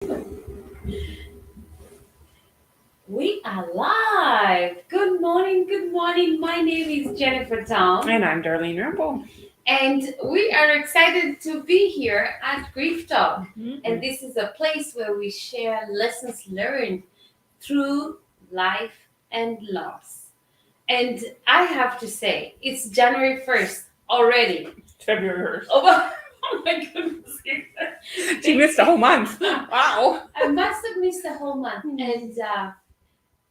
We are live. Good morning, good morning. My name is Jennifer Town, And I'm Darlene Rimple. and we are excited to be here at Grief Talk. Mhm. And this is a place where we share lessons learned through life and loss. And I have to say, it's January 1st already. It's February 1st. Oh my goodness. She missed a whole month. Wow. I must have missed a whole month. And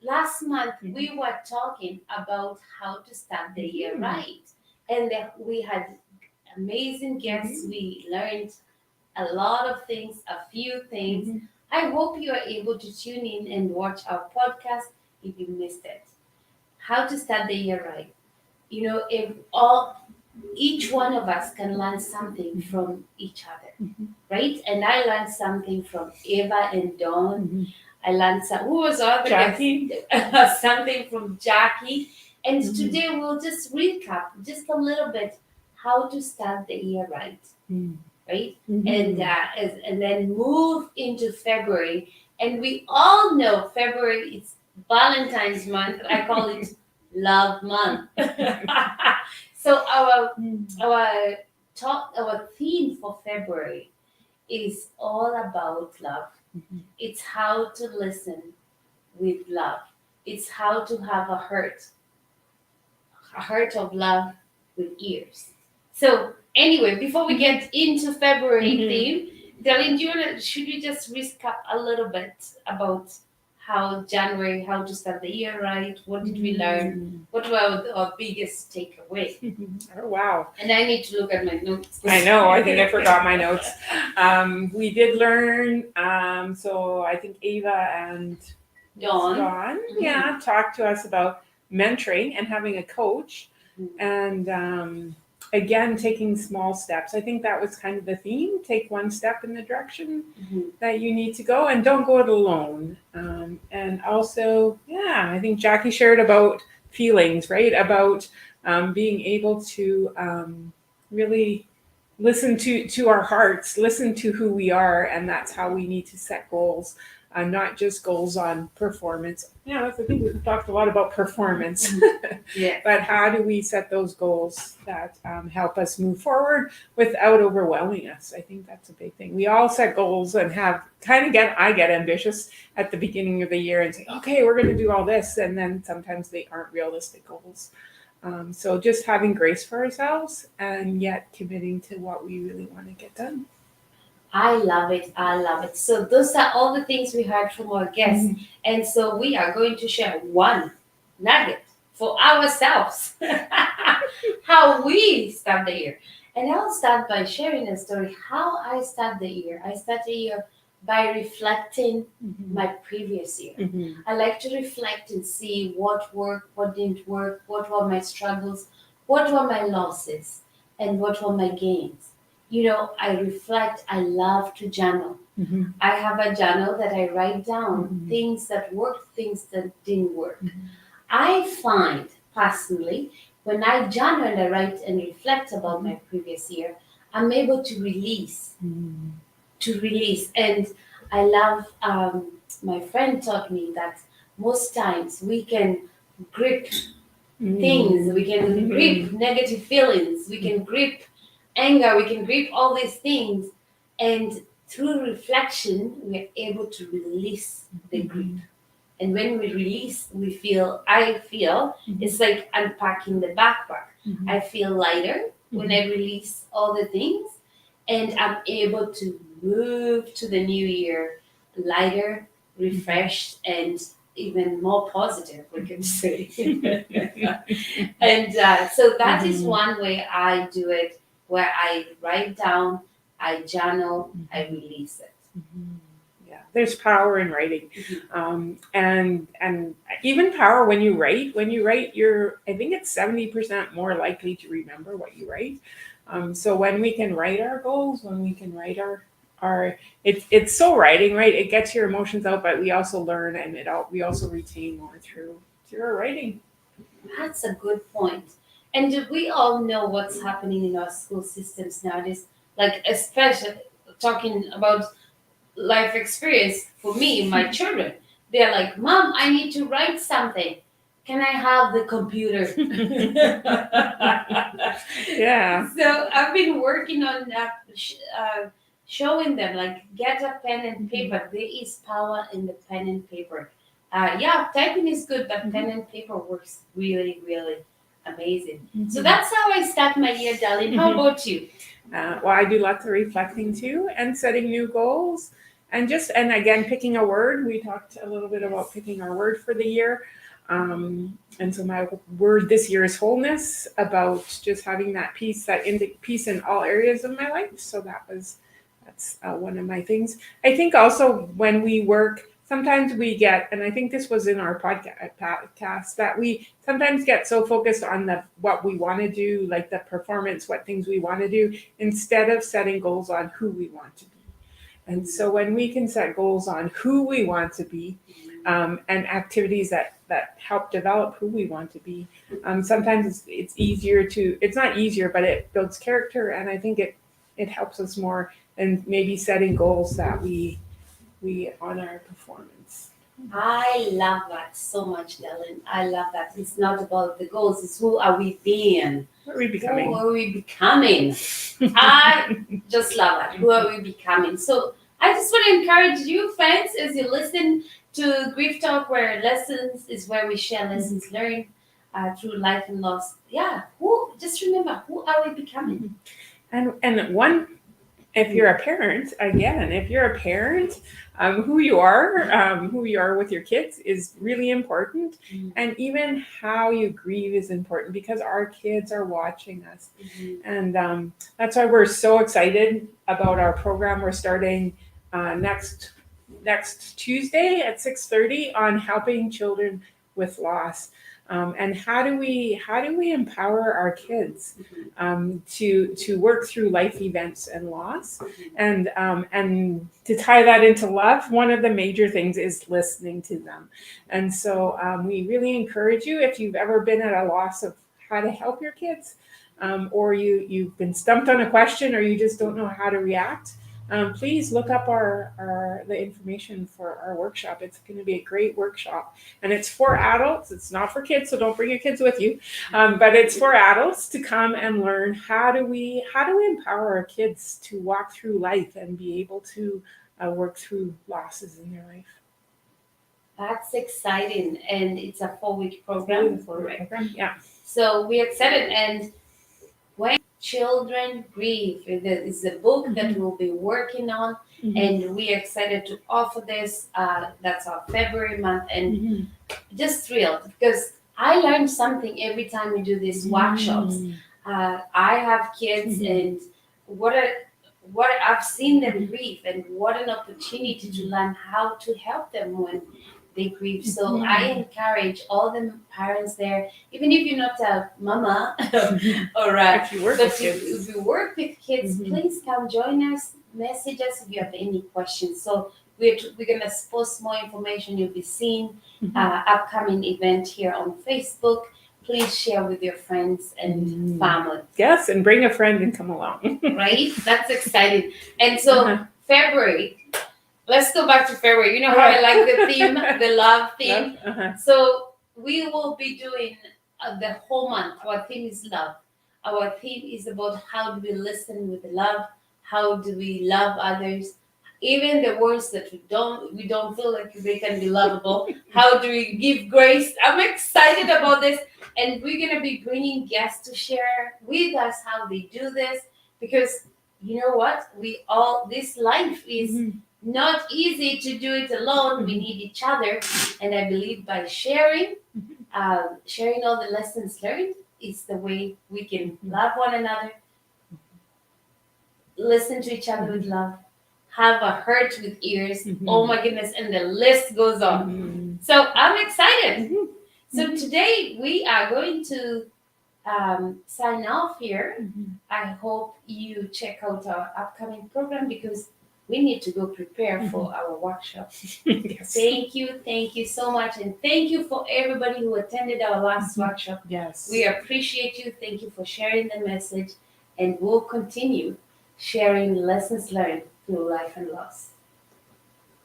last month we were talking about how to start the year right, and we had amazing guests. We learned a lot of things, a few things. I hope you are able to tune in and watch our podcast if you missed it. How to start the year right. If each one of us can learn something from each other, right? And I learned something from Eva and Dawn. I learned who was the other Jackie. something from Jackie. And today we'll just recap just a little bit how to start the year right, right? And then move into February. And we all know February is Valentine's month. I call it Love Month. So our theme for February is all about love. It's how to listen with love. It's how to have a heart of love with ears. So anyway, before we get into February theme, Darlene, should we just recap a little bit about how January, how to start the year right? What did we learn? What were our biggest takeaway? Oh, wow. And I need to look at my notes. I know. I think I forgot my notes. We did learn. So I think Ava and Dawn, talked to us about mentoring and having a coach, and again taking small steps. I think that was kind of the theme. Take one step in the direction that you need to go, and don't go it alone. And also, I think Jackie shared about feelings, right? About being able to really listen to our hearts, listen to who we are, and that's how we need to set goals. Not just goals on performance. Yeah, that's the thing. We've talked a lot about performance. Yeah. But how do we set those goals that help us move forward without overwhelming us? I think that's a big thing. We all set goals and I get ambitious at the beginning of the year and say, okay, we're going to do all this. And then sometimes they aren't realistic goals. So just having grace for ourselves and yet committing to what we really want to get done. I love it. I love it. So those are all the things we heard from our guests. And so we are going to share one nugget for ourselves. How we start the year. And I'll start by sharing a story how I start the year. I start the year by reflecting my previous year. I like to reflect and see what worked, what didn't work, what were my struggles, what were my losses, and what were my gains. I reflect. I love to journal. I have a journal that I write down things that worked, things that didn't work. I find personally, when I journal and I write and reflect about my previous year, I'm able to release. And I love, my friend taught me that most times we can grip things, we can grip negative feelings, we can grip anger, we can grip all these things, and through reflection we're able to release the grip. And when we release, I feel it's like unpacking the backpack. I feel lighter when I release all the things, and I'm able to move to the new year lighter, refreshed, and even more positive, we can say. And so that is one way I do it, where I write down, I journal, I release it. Yeah, there's power in writing, and even power when you write. When you write, I think it's 70% more likely to remember what you write. So when we can write our goals, when we can write it's soul writing, right? It gets your emotions out, but we also learn, and we also retain more through our writing. That's a good point. And we all know what's happening in our school systems nowadays, like especially talking about life experience for me and my children. They're like, Mom, I need to write something. Can I have the computer? Yeah. So I've been working on that, showing them like get a pen and paper. There is power in the pen and paper. Yeah, typing is good, but pen and paper works really, really amazing. So that's how I start my year, darling. How about you? Well, I do lots of reflecting too, and setting new goals, and again picking a word. We talked a little bit about picking our word for the year, and so my word this year is wholeness. About just having that peace, peace in all areas of my life. So that's one of my things. I think also when we work. Sometimes we get, and I think this was in our podcast, that we sometimes get so focused on what we want to do, like the performance, what things we want to do, instead of setting goals on who we want to be. And so when we can set goals on who we want to be, and activities that help develop who we want to be, sometimes it's easier to. It's not easier, but it builds character, and I think it helps us more than maybe setting goals that we honor our performance. I love that so much, Dylan. I love that. It's not about the goals, it's who are we being? What are we becoming? Who are we becoming? I just love that. Who are we becoming? So I just want to encourage you, friends, as you listen to Grief Talk, where lessons is where we share lessons learned through life and loss. Yeah, just remember, who are we becoming? And one, if you're a parent, again, who you are with your kids is really important. And even how you grieve is important because our kids are watching us. And that's why we're so excited about our program. We're starting next Tuesday at 6:30 on helping children with loss. And how do we empower our kids to work through life events and loss, and to tie that into love? One of the major things is listening to them, and so we really encourage you, if you've ever been at a loss of how to help your kids, or you've been stumped on a question, or you just don't know how to react. Please look up the information for our workshop. It's going to be a great workshop, and it's for adults. It's not for kids, so don't bring your kids with you. But it's for adults to come and learn how do we empower our kids to walk through life and be able to work through losses in their life. That's exciting, and it's a 4-week program. Yeah. So we're excited, and when children grieve, it's a book that we'll be working on, and we're excited to offer this. That's our February month, and just thrilled because I learn something every time we do these workshops. I have kids, and what I've seen them grieve, and what an opportunity to learn how to help them when they grieve. So I encourage all the parents there, even if you're not a mama or if you work with kids, if you work with kids, please come join us. Message us if you have any questions. So we're gonna post more information. You'll be seeing upcoming event here on Facebook. Please share with your friends and family. Yes, and bring a friend and come along. Right? That's exciting. And so February. Let's go back to February. You know how I like the theme, the love theme. So we will be doing the whole month. Our theme is love. Our theme is about how do we listen with love? How do we love others? Even the ones that we don't feel like they can be lovable. How do we give grace? I'm excited about this, and we're gonna be bringing guests to share with us how they do this, because you know what? This life is not easy to do it alone. We need each other, and I believe by sharing all the lessons learned is the way we can love one another, listen to each other with love, have a heart with ears. Oh my goodness, and the list goes on. So I'm excited. So today we are going to sign off here. I hope you check out our upcoming program because we need to go prepare for our workshop. Yes. Thank you so much, and thank you for everybody who attended our last workshop. Yes. We appreciate you. Thank you for sharing the message, and we'll continue sharing lessons learned through life and loss.